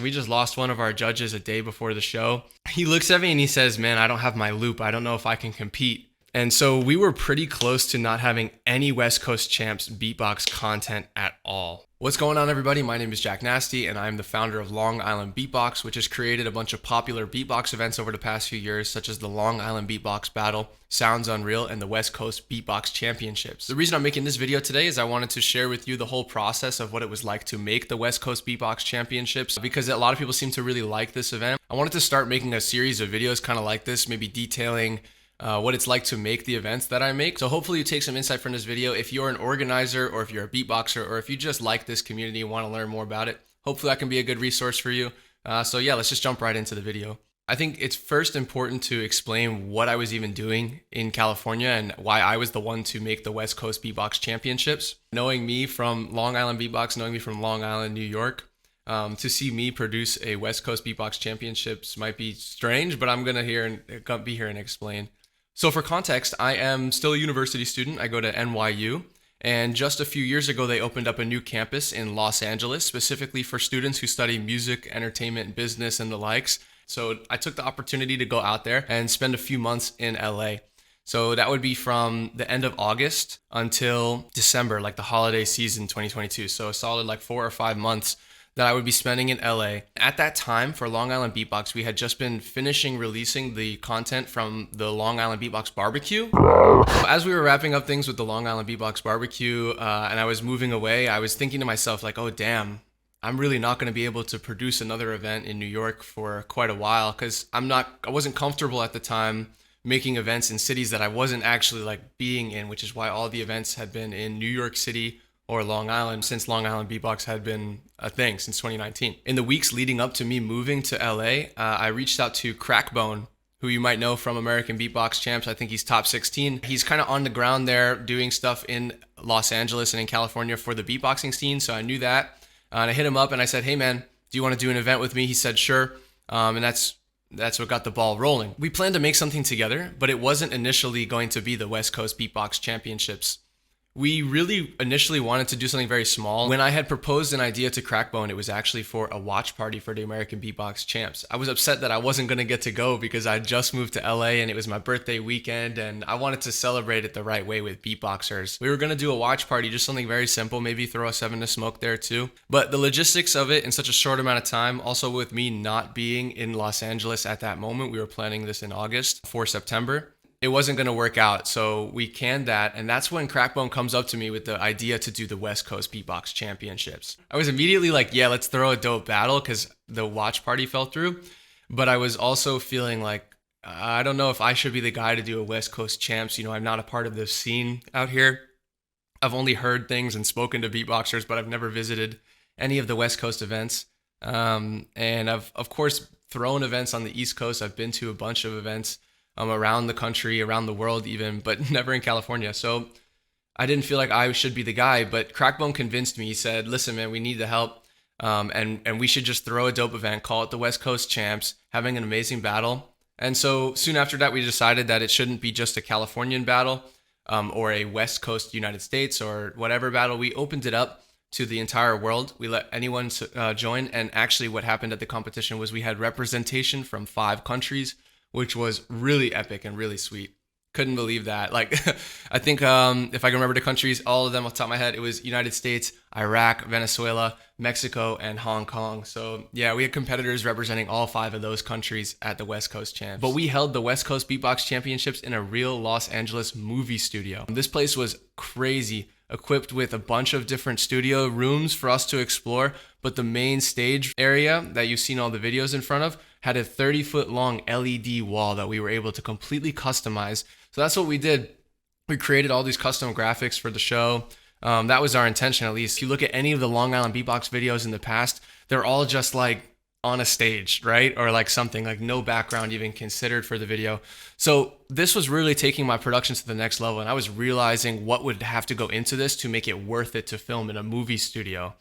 we just lost one of our judges a day before the show. He looks at me and he says, man, I don't have my loop. I don't know if I can compete. And so we were pretty close to not having any West Coast Champs beatbox content at all. What's going on, everybody? My name is Jack Nasty, and I'm the founder of Long Island Beatbox, which has created a bunch of popular beatbox events over the past few years, such as the Long Island Beatbox Battle, Sounds Unreal, and the West Coast Beatbox Championships. The reason I'm making this video today is I wanted to share with you the whole process of what it was like to make the West Coast Beatbox Championships, because a lot of people seem to really like this event. I wanted to start making a series of videos kind of like this, maybe detailing what it's like to make the events that I make. So hopefully you take some insight from this video. If you're an organizer, or if you're a beatboxer, or if you just like this community and want to learn more about it, hopefully that can be a good resource for you. So yeah, let's just jump right into the video. I think it's first important to explain what I was even doing in California and why I was the one to make the West Coast Beatbox Championships. Knowing me from Long Island Beatbox, knowing me from Long Island, New York, to see me produce a West Coast Beatbox Championships might be strange, but I'm gonna be here and explain. So for context, I am still a university student. I go to NYU, and just a few years ago, they opened up a new campus in Los Angeles, specifically for students who study music, entertainment, business, and the likes. So I took the opportunity to go out there and spend a few months in LA. So that would be from the end of August until December, like the holiday season 2022. So a solid like 4 or 5 months that I would be spending in LA. At that time, for Long Island Beatbox, we had just been finishing releasing the content from the Long Island Beatbox Barbecue. As we were wrapping up things with the Long Island Beatbox Barbecue, and I was moving away, I was thinking to myself like, oh damn, I'm really not gonna be able to produce another event in New York for quite a while, because I wasn't comfortable at the time making events in cities that I wasn't actually like being in, which is why all the events had been in New York City or Long Island, since Long Island Beatbox had been a thing since 2019. In the weeks leading up to me moving to LA, I reached out to Crackbone, who you might know from American Beatbox Champs. I think he's top 16. He's kind of on the ground there doing stuff in Los Angeles and in California for the beatboxing scene, so I knew that. And I hit him up and I said, hey man, do you want to do an event with me? He said, sure. And that's what got the ball rolling. We planned to make something together, but it wasn't initially going to be the West Coast Beatbox Championships. We really initially wanted to do something very small. When I had proposed an idea to Crackbone, it was actually for a watch party for the American Beatbox Champs. I was upset that I wasn't going to get to go because I just moved to LA and it was my birthday weekend, and I wanted to celebrate it the right way with beatboxers. We were going to do a watch party, just something very simple, maybe throw a 7 to smoke there too. But the logistics of it in such a short amount of time, also with me not being in Los Angeles at that moment, we were planning this in August for September. It wasn't going to work out, so we canned that, and that's when Crackbone comes up to me with the idea to do the West Coast Beatbox Championships. I was immediately like, yeah, let's throw a dope battle, because the watch party fell through, but I was also feeling like, I don't know if I should be the guy to do a West Coast Champs. You know, I'm not a part of this scene out here. I've only heard things and spoken to beatboxers, but I've never visited any of the West Coast events, and I've, of course, thrown events on the East Coast. I've been to a bunch of events around the country, around the world even, but never in California. So I didn't feel like I should be the guy, but Crackbone convinced me. He said, listen, man, we need the help, and we should just throw a dope event, call it the West Coast Champs, having an amazing battle. And so soon after that, we decided that it shouldn't be just a Californian battle, or a West Coast United States or whatever battle. We opened it up to the entire world. We let anyone join, and actually what happened at the competition was we had representation from 5 countries, which was really epic and really sweet. Couldn't believe that. Like, I think if I can remember the countries, all of them off the top of my head, it was United States, Iraq, Venezuela, Mexico, and Hong Kong. So yeah, we had competitors representing all 5 of those countries at the West Coast Champs. But we held the West Coast Beatbox Championships in a real Los Angeles movie studio. This place was crazy, equipped with a bunch of different studio rooms for us to explore, but the main stage area that you've seen all the videos in front of had a 30-foot long LED wall that we were able to completely customize. So that's what we did. We created all these custom graphics for the show. That was our intention, at least. If you look at any of the Long Island Beatbox videos in the past, they're all just like on a stage, right? Or like something, like no background even considered for the video. So this was really taking my production to the next level, and I was realizing what would have to go into this to make it worth it to film in a movie studio.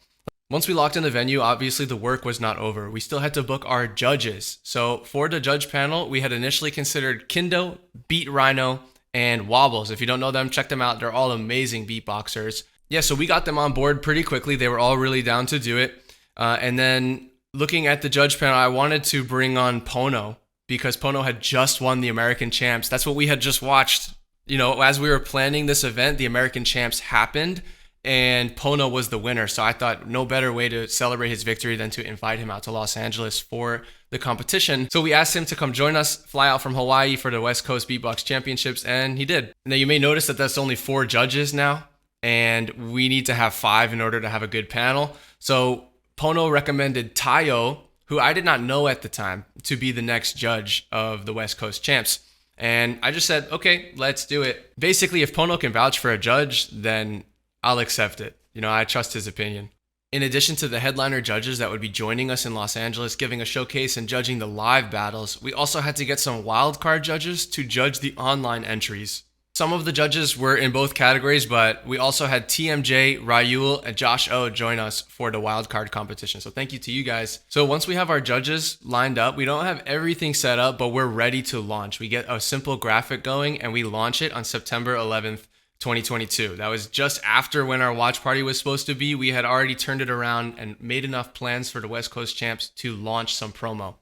Once we locked in the venue, obviously the work was not over. We still had to book our judges. So for the judge panel, we had initially considered Kindo, Beat Rhino, and Wobbles. If you don't know them, check them out. They're all amazing beatboxers. Yeah, so we got them on board pretty quickly. They were all really down to do it. And then looking at the judge panel, I wanted to bring on Pono because Pono had just won the American Champs. That's what we had just watched. You know, as we were planning this event, the American Champs happened and Pono was the winner. So I thought no better way to celebrate his victory than to invite him out to Los Angeles for the competition. So we asked him to come join us, fly out from Hawaii for the West Coast Beatbox Championships, and he did. Now you may notice that that's only 4 judges now, and we need to have 5 in order to have a good panel. So Pono recommended Tayo, who I did not know at the time, to be the next judge of the West Coast Champs. And I just said, okay, let's do it. Basically, if Pono can vouch for a judge, then I'll accept it. You know, I trust his opinion. In addition to the headliner judges that would be joining us in Los Angeles, giving a showcase and judging the live battles, we also had to get some wildcard judges to judge the online entries. Some of the judges were in both categories, but we also had TMJ, Rayul, and Josh O join us for the wildcard competition. So thank you to you guys. So once we have our judges lined up, we don't have everything set up, but we're ready to launch. We get a simple graphic going and we launch it on September 11th, 2022. That was just after when our watch party was supposed to be. We had already turned it around and made enough plans for the West Coast Champs to launch some promo.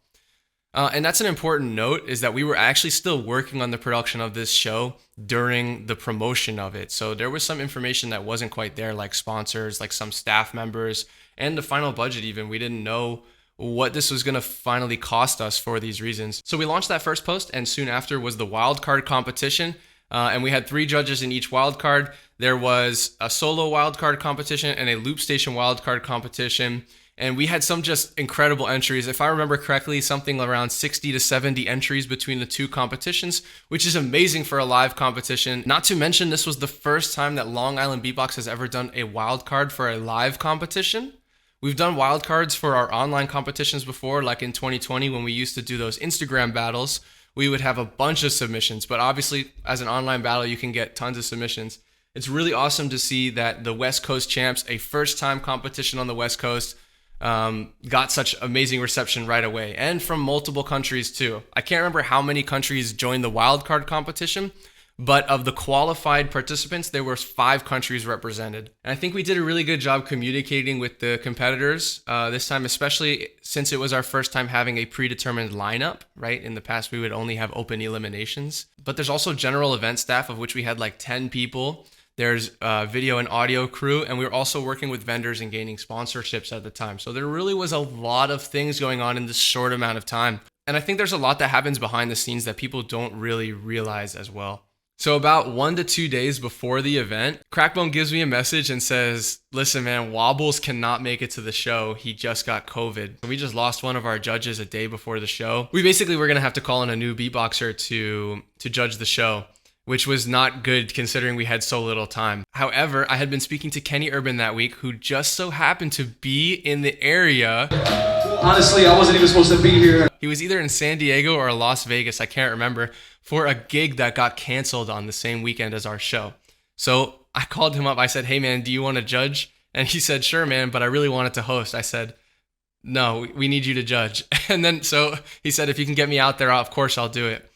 And that's an important note, is that we were actually still working on the production of this show during the promotion of it. So there was some information that wasn't quite there, like sponsors, like some staff members, and the final budget even. We didn't know what this was going to finally cost us for these reasons. So we launched that first post, and soon after was the wildcard competition. And we had 3 judges in each wildcard. There was a solo wildcard competition and a loop station wildcard competition. And we had some just incredible entries. If I remember correctly, something around 60 to 70 entries between the 2 competitions, which is amazing for a live competition. Not to mention, this was the first time that Long Island Beatbox has ever done a wildcard for a live competition. We've done wildcards for our online competitions before, like in 2020 when we used to do those Instagram battles. We would have a bunch of submissions, but obviously as an online battle, you can get tons of submissions. It's really awesome to see that the West Coast Champs, a first-time competition on the West Coast, got such amazing reception right away, and from multiple countries too. I can't remember how many countries joined the wildcard competition, but of the qualified participants, there were 5 countries represented. And I think we did a really good job communicating with the competitors this time, especially since it was our first time having a predetermined lineup, right? In the past, we would only have open eliminations. But there's also general event staff, of which we had like 10 people. There's video and audio crew, and we were also working with vendors and gaining sponsorships at the time. So there really was a lot of things going on in this short amount of time. And I think there's a lot that happens behind the scenes that people don't really realize as well. So about 1 to 2 days before the event, Crackbone gives me a message and says, listen, man, Wobbles cannot make it to the show. He just got COVID. We just lost one of our judges a day before the show. We basically were going to have to call in a new beatboxer to judge the show, which was not good considering we had so little time. However, I had been speaking to Kenny Urban that week, who just so happened to be in the area. Honestly, I wasn't even supposed to be here. He was either in San Diego or Las Vegas, I can't remember, for a gig that got canceled on the same weekend as our show. So I called him up. I said, hey man, do you want to judge? And he said, sure man, but I really wanted to host. I said, no, we need you to judge. And then so he said, if you can get me out there, of course I'll do it.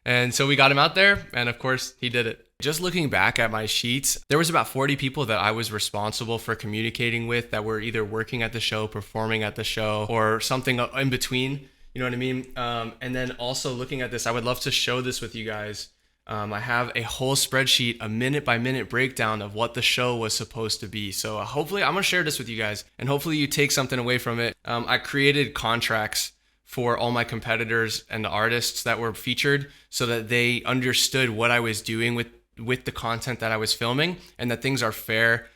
And so we got him out there, and of course he did it. Just looking back at my sheets, there was about 40 people that I was responsible for communicating with that were either working at the show, performing at the show, or something in between. You know what I mean? And then also looking at this, I would love to show this with you guys. I have a whole spreadsheet, a minute by minute breakdown of what the show was supposed to be. So hopefully I'm going to share this with you guys, and hopefully you take something away from it. I created contracts for all my competitors and the artists that were featured so that they understood what I was doing with the content that I was filming, and that things are fair.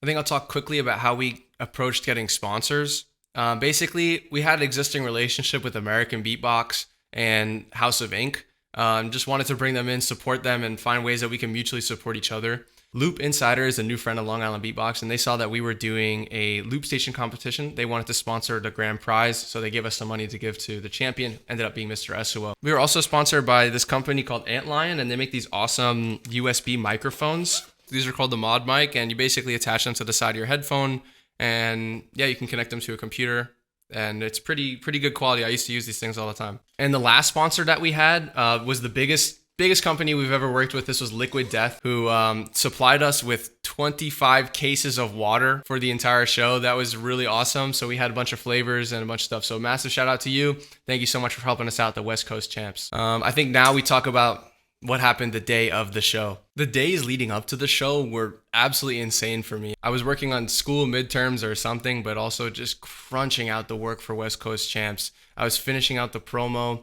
I think I'll talk quickly about how we approached getting sponsors. Basically, we had an existing relationship with American Beatbox and House of Ink. Just wanted to bring them in, support them, and find ways that we can mutually support each other. Loop Insider is a new friend of Long Island Beatbox, and they saw that we were doing a loop station competition. They wanted to sponsor the grand prize, so they gave us some money to give to the champion. Ended up being Mr. Esuo. We were also sponsored by this company called Antlion, and they make these awesome USB microphones. These are called the Mod Mic, and you basically attach them to the side of your headphone, and yeah, you can connect them to a computer. And it's pretty good quality. I used to use these things all the time. And the last sponsor that we had was the biggest Biggest company we've ever worked with. This was Liquid Death, who supplied us with 25 cases of water for the entire show. That was really awesome. So we had a bunch of flavors and a bunch of stuff. So massive shout out to you. Thank you so much for helping us out, the West Coast champs. I think now we talk about what happened the day of the show. The days leading up to the show were absolutely insane for me. I was working on school midterms or something, but also just crunching out the work for West Coast champs. I was finishing out the promo,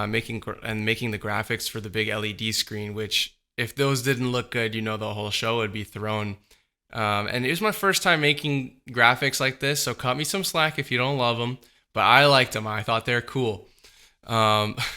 making the graphics for the big LED screen, which if those didn't look good, you know, the whole show would be thrown. And it was my first time making graphics like this, so cut me some slack if you don't love them, but I liked them. I thought they're cool.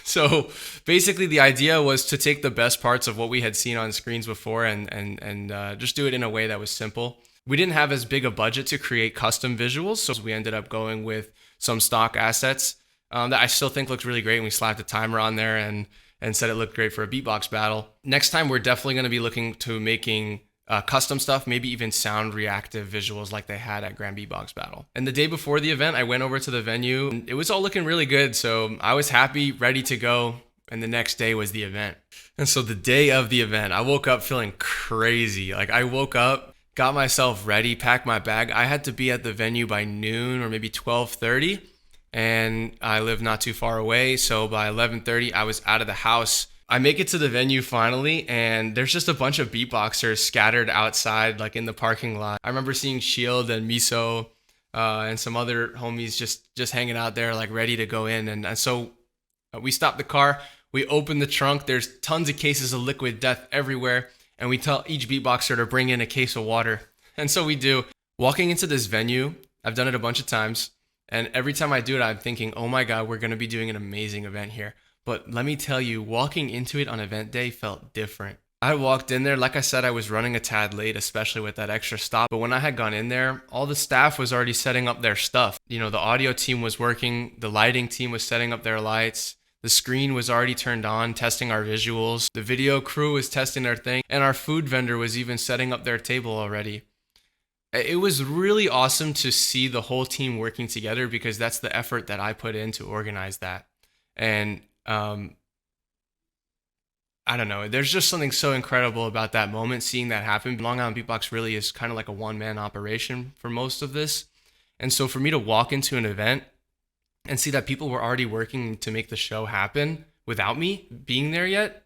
So basically the idea was to take the best parts of what we had seen on screens before and just do it in a way that was simple. We didn't have as big a budget to create custom visuals, so we ended up going with some stock assets that I still think looked really great. And we slapped a timer on there and said it looked great for a beatbox battle. Next time, we're definitely going to be looking to making custom stuff, maybe even sound reactive visuals like they had at Grand Beatbox Battle. And the day before the event, I went over to the venue and it was all looking really good. So I was happy, ready to go. And the next day was the event. And so the day of the event, I woke up feeling crazy. Like I woke up, got myself ready, packed my bag. I had to be at the venue by noon or maybe 12:30. And I live not too far away. So by 11:30, I was out of the house. I make it to the venue finally, and there's just a bunch of beatboxers scattered outside, like in the parking lot. I remember seeing Shield and Miso and some other homies just hanging out there, like ready to go in. And so we stopped the car, we opened the trunk. There's tons of cases of Liquid Death everywhere, and we tell each beatboxer to bring in a case of water. And so we do. Walking into this venue, I've done it a bunch of times, and every time I do it, I'm thinking, oh my God, we're going to be doing an amazing event here. But let me tell you, walking into it on event day felt different. I walked in there, like I said, I was running a tad late, especially with that extra stop. But when I had gone in there, all the staff was already setting up their stuff. You know, the audio team was working, the lighting team was setting up their lights, the screen was already turned on, testing our visuals, the video crew was testing their thing, and our food vendor was even setting up their table already. It was really awesome to see the whole team working together because that's the effort that I put in to organize that. And I don't know. There's just something so incredible about that moment, seeing that happen. Long Island Beatbox really is kind of like a one-man operation for most of this. And so for me to walk into an event and see that people were already working to make the show happen without me being there yet,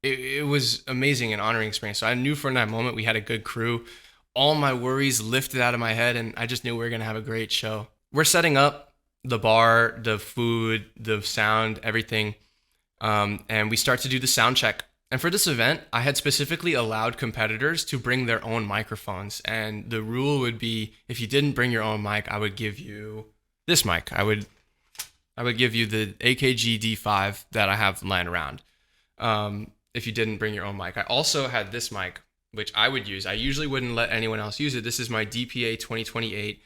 it was amazing and honoring experience. So I knew from that moment we had a good crew. All my worries lifted out of my head, and I just knew we were going to have a great show. We're setting up the bar, the food, the sound, everything. And we start to do the sound check. And for this event, I had specifically allowed competitors to bring their own microphones. And the rule would be, if you didn't bring your own mic, I would give you this mic. I would give you the AKG D5 that I have lying around. If you didn't bring your own mic. I also had this mic, which I would use. I usually wouldn't let anyone else use it. This is my DPA 2028.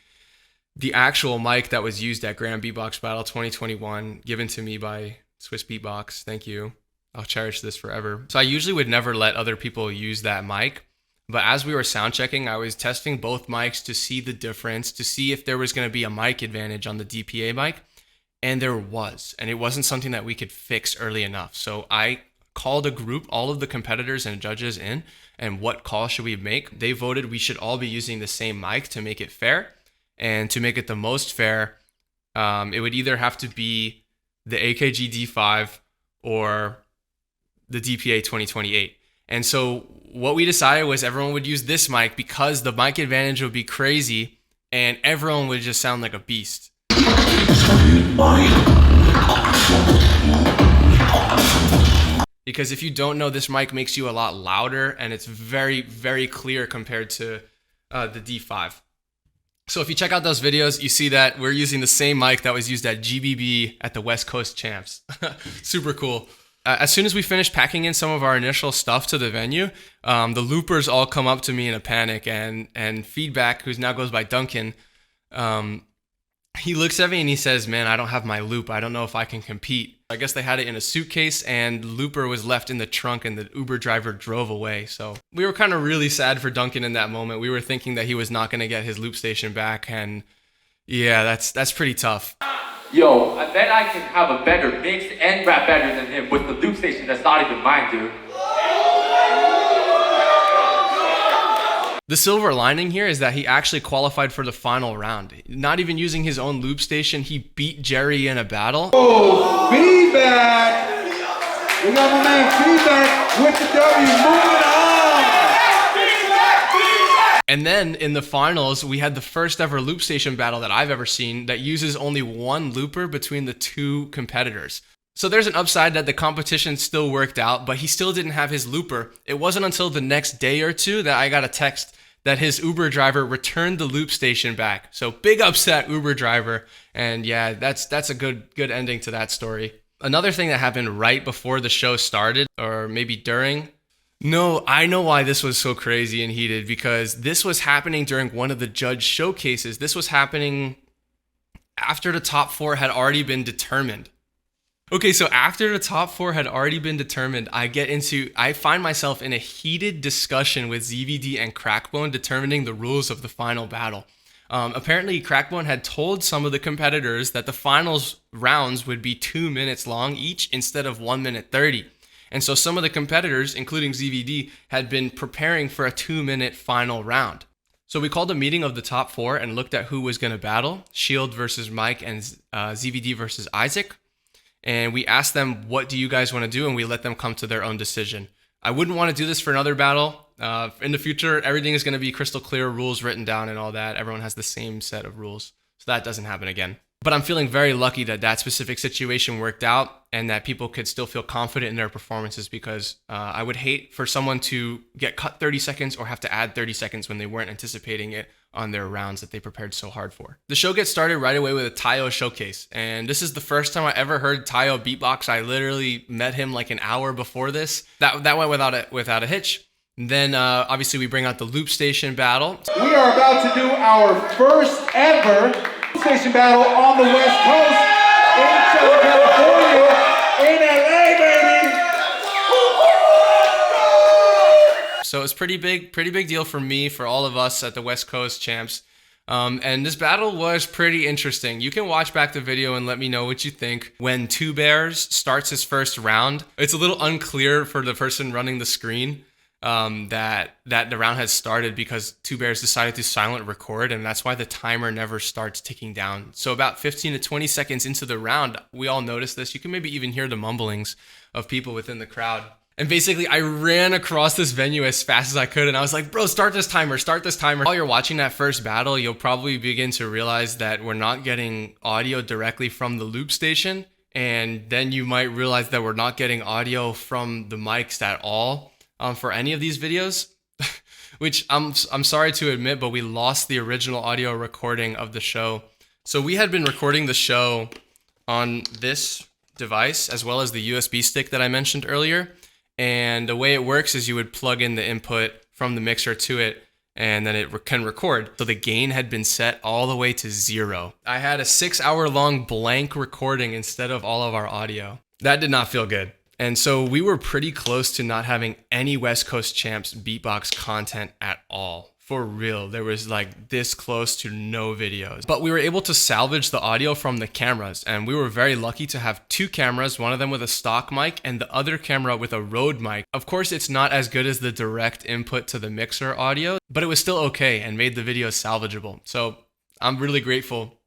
The actual mic that was used at Grand Beatbox Battle 2021, given to me by Swiss Beatbox. Thank you. I'll cherish this forever. So I usually would never let other people use that mic. But as we were sound checking, I was testing both mics to see the difference, to see if there was going to be a mic advantage on the DPA mic. And there was. And it wasn't something that we could fix early enough. So I called a group, all of the competitors and judges in, and what call should we make? They voted we should all be using the same mic to make it fair. And to make it the most fair, it would either have to be the AKG D5 or the DPA 2028. And so what we decided was everyone would use this mic because the mic advantage would be crazy and everyone would just sound like a beast. Because if you don't know, this mic makes you a lot louder and it's very, very clear compared to the D5. So if you check out those videos, you see that we're using the same mic that was used at GBB at the West Coast Champs. Super cool. As soon as we finished packing in some of our initial stuff to the venue, the loopers all come up to me in a panic, and Feedback, who now goes by Duncan, he looks at me and he says, man, I don't have my loop. I don't know if I can compete. I guess they had it in a suitcase and looper was left in the trunk and the Uber driver drove away. So we were kind of really sad for Duncan in that moment. We were thinking that he was not going to get his loop station back. And yeah, that's pretty tough. Yo, I bet I can have a better mix and rap better than him with the loop station that's not even mine, dude. The silver lining here is that he actually qualified for the final round. Not even using his own loop station, he beat Jerry in a battle. Oh, feedback! We got my man Feedback with the W, moving on! And then in the finals, we had the first ever loop station battle that I've ever seen that uses only one looper between the two competitors. So there's an upside that the competition still worked out, but he still didn't have his looper. It wasn't until the next day or two that I got a text that his Uber driver returned the loop station back. So big upset Uber driver. And yeah, that's a good ending to that story. Another thing that happened right before the show started, or maybe during. No, I know why this was so crazy and heated, because this was happening during one of the judge showcases. This was happening after the top 4 had already been determined. Okay, so after the top 4 had already been determined, I find myself in a heated discussion with ZVD and Crackbone determining the rules of the final battle. Apparently, Crackbone had told some of the competitors that the finals rounds would be 2 minutes long each instead of 1 minute 30. And so some of the competitors, including ZVD, had been preparing for a 2-minute final round. So we called a meeting of the top 4 and looked at who was going to battle, Shield versus Mike and ZVD versus Isaac. And we asked them, what do you guys want to do? And we let them come to their own decision. I wouldn't want to do this for another battle. In the future, everything is going to be crystal clear, rules written down and all that. Everyone has the same set of rules. So that doesn't happen again. But I'm feeling very lucky that that specific situation worked out and that people could still feel confident in their performances, because I would hate for someone to get cut 30 seconds or have to add 30 seconds when they weren't anticipating it on their rounds that they prepared so hard for. The show gets started right away with a Tayo showcase. And this is the first time I ever heard Tayo beatbox. I literally met him like an hour before this. That went without a hitch. Then obviously we bring out the loop station battle. We are about to do our first ever loop station battle on the West Coast in Southern California, in LA, baby! So it's pretty big deal for me, for all of us at the West Coast Champs. And this battle was pretty interesting. You can watch back the video and let me know what you think. When Two Bears starts his first round, it's a little unclear for the person running the screen that the round has started, because Two Bears decided to silent record, and that's why the timer never starts ticking down. So about 15 to 20 seconds into the round, we all noticed this. You can maybe even hear the mumblings of people within the crowd. And basically, I ran across this venue as fast as I could, and I was like, bro, start this timer. While you're watching that first battle, you'll probably begin to realize that we're not getting audio directly from the loop station, and then you might realize that we're not getting audio from the mics at all for any of these videos, which I'm sorry to admit, but we lost the original audio recording of the show. So we had been recording the show on this device, as well as the USB stick that I mentioned earlier. And the way it works is you would plug in the input from the mixer to it, and then it can record. So the gain had been set all the way to 0. I had a 6-hour-long blank recording instead of all of our audio. That did not feel good. And so we were pretty close to not having any West Coast Champs beatbox content at all. For real, there was like this close to no videos. But we were able to salvage the audio from the cameras, and we were very lucky to have 2 cameras, one of them with a stock mic and the other camera with a Rode mic. Of course, it's not as good as the direct input to the mixer audio, but it was still okay and made the video salvageable. So I'm really grateful.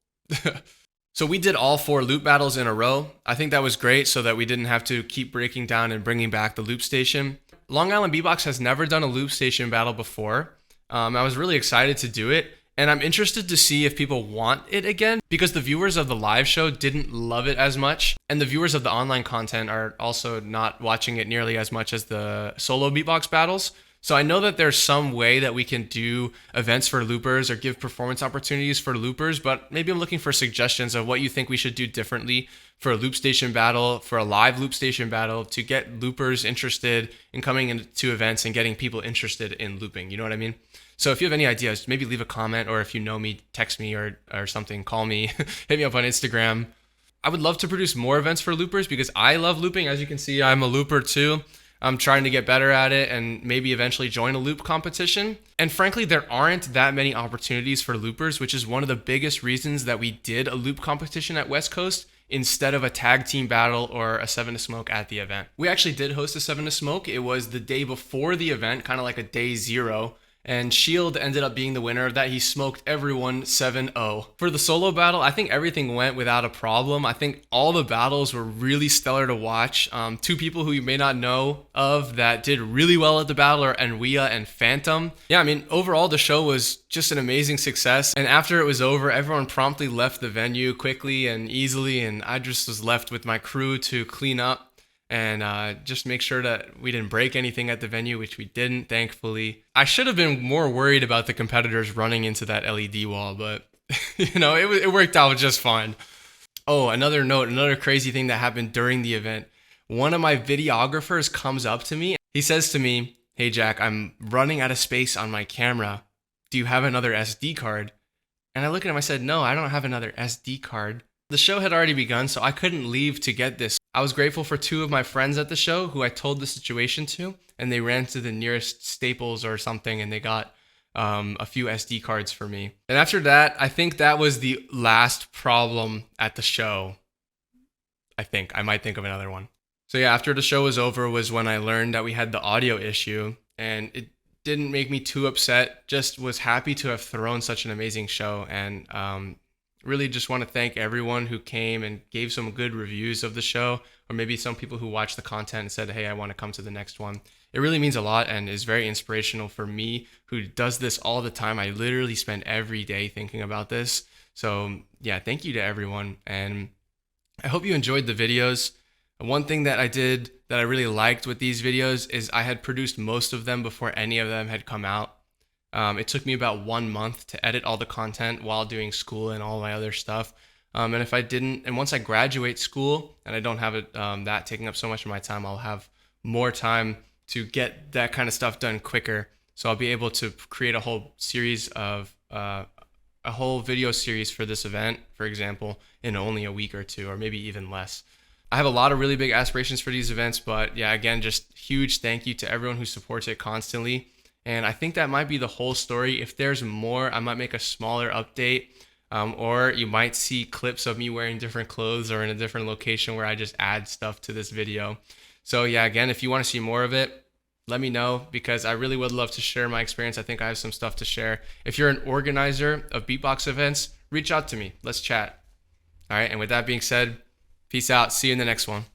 So we did all 4 loop battles in a row. I think that was great, so that we didn't have to keep breaking down and bringing back the loop station. Long Island Beatbox has never done a loop station battle before. I was really excited to do it, and I'm interested to see if people want it again, because the viewers of the live show didn't love it as much, and the viewers of the online content are also not watching it nearly as much as the solo beatbox battles. So I know that there's some way that we can do events for loopers or give performance opportunities for loopers, but maybe I'm looking for suggestions of what you think we should do differently for a loop station battle, for a live loop station battle, to get loopers interested in coming into events and getting people interested in looping. You know what I mean? So if you have any ideas, maybe leave a comment, or if you know me, text me or something, call me, hit me up on Instagram. I would love to produce more events for loopers because I love looping. As you can see, I'm a looper too. I'm trying to get better at it and maybe eventually join a loop competition. And frankly, there aren't that many opportunities for loopers, which is one of the biggest reasons that we did a loop competition at West Coast instead of a tag team battle or a 7 to Smoke at the event. We actually did host a 7 to Smoke. It was the day before the event, kind of like a day 0. And Shield ended up being the winner of that. He smoked everyone 7-0. For the solo battle, I think everything went without a problem. I think all the battles were really stellar to watch. 2 people who you may not know of that did really well at the battle are Enwia and Phantom. Yeah, I mean, overall, the show was just an amazing success. And after it was over, everyone promptly left the venue quickly and easily. And I just was left with my crew to clean up and just make sure that we didn't break anything at the venue, which we didn't, thankfully. I should have been more worried about the competitors running into that LED wall, but it worked out just fine. Oh, another note, another crazy thing that happened during the event. One of my videographers comes up to me. He says to me, "Hey Jack, I'm running out of space on my camera. Do you have another SD card?" And I look at him, I said, "No, I don't have another SD card." The show had already begun, so I couldn't leave to get this. I was grateful for 2 of my friends at the show who I told the situation to, and they ran to the nearest Staples or something and they got a few SD cards for me. And after that, I think that was the last problem at the show. I might think of another one. So yeah, after the show was over was when I learned that we had the audio issue, and it didn't make me too upset. Just was happy to have thrown such an amazing show, and really just want to thank everyone who came and gave some good reviews of the show, or maybe some people who watched the content and said, "Hey, I want to come to the next one." It really means a lot and is very inspirational for me, who does this all the time. I literally spend every day thinking about this. So yeah, thank you to everyone. And I hope you enjoyed the videos. One thing that I did that I really liked with these videos is I had produced most of them before any of them had come out. It took me about 1 month to edit all the content while doing school and all my other stuff. And once I graduate school and I don't have it that taking up so much of my time, I'll have more time to get that kind of stuff done quicker. So I'll be able to create a whole series of a whole video series for this event, for example, in only a week or 2, or maybe even less. I have a lot of really big aspirations for these events, but yeah, again, just huge thank you to everyone who supports it constantly. And I think that might be the whole story. If there's more, I might make a smaller update, or you might see clips of me wearing different clothes or in a different location where I just add stuff to this video. So yeah, again, if you want to see more of it, let me know, because I really would love to share my experience. I think I have some stuff to share. If you're an organizer of beatbox events, reach out to me. Let's chat. All right, and with that being said, peace out. See you in the next one.